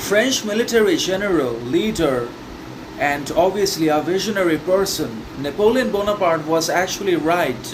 French military general, leader, and obviously a visionary person, Napoleon Bonaparte was actually right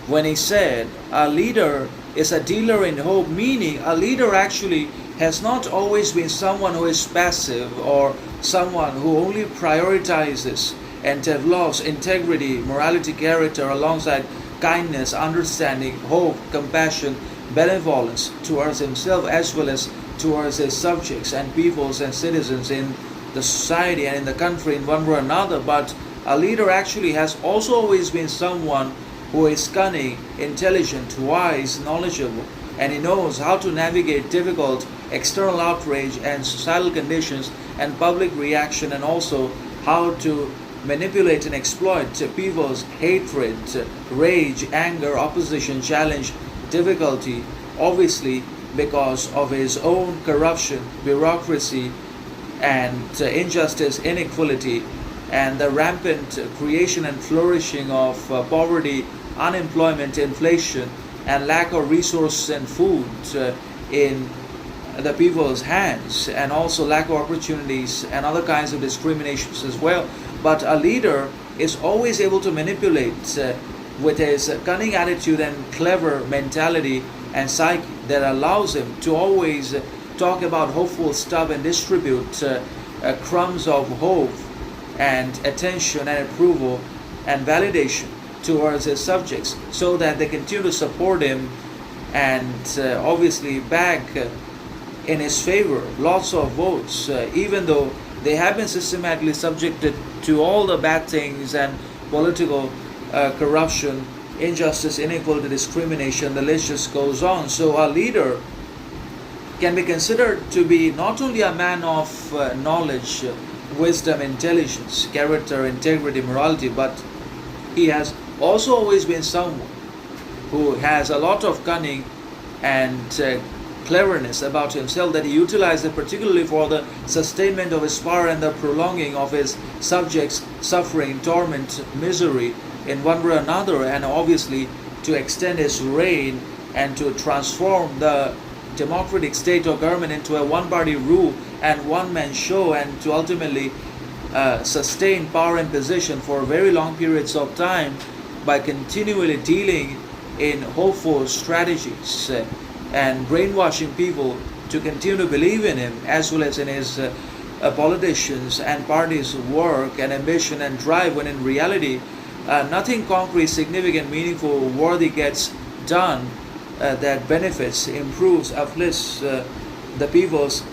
when he said a leader is a dealer in hope, meaning a leader actually has not always been someone who is passive or someone who only prioritizes and develops integrity, morality, character alongside kindness, understanding, hope, compassion, benevolence towards himself as well as towards his subjects and peoples and citizens in the society and in the country in one way or another. But a leader actually has also always been someone who is cunning, intelligent, wise, knowledgeable, and he knows how to navigate difficult external outrage and societal conditions and public reaction, and also how to manipulate and exploit people's hatred, rage, anger, opposition, challenge, difficulty, obviously because of his own corruption, bureaucracy, and injustice, inequality, and the rampant creation and flourishing of poverty, unemployment, inflation, and lack of resources and food in the people's hands, and also lack of opportunities and other kinds of discriminations as well. But a leader is always able to manipulate with his cunning attitude and clever mentality and psyche that allows him to always talk about hopeful stuff and distribute crumbs of hope and attention and approval and validation towards his subjects so that they continue to support him and obviously back in his favor lots of votes, even though they have been systematically subjected to all the bad things and political corruption, injustice, inequality, discrimination. The list just goes on. So a leader can be considered to be not only a man of knowledge, wisdom, intelligence, character, integrity, morality, but he has also always been someone who has a lot of cunning and cleverness about himself that he utilizes particularly for the sustainment of his power and the prolonging of his subjects' suffering, torment, misery in one way or another, and obviously to extend his reign and to transform the democratic state or government into a one-party rule and one-man show, and to ultimately sustain power and position for very long periods of time by continually dealing in hopeful strategies and brainwashing people to continue to believe in him, as well as in his politicians and parties' work and ambition and drive, when in reality nothing concrete, significant, meaningful, worthy gets done that benefits, improves, uplifts the people's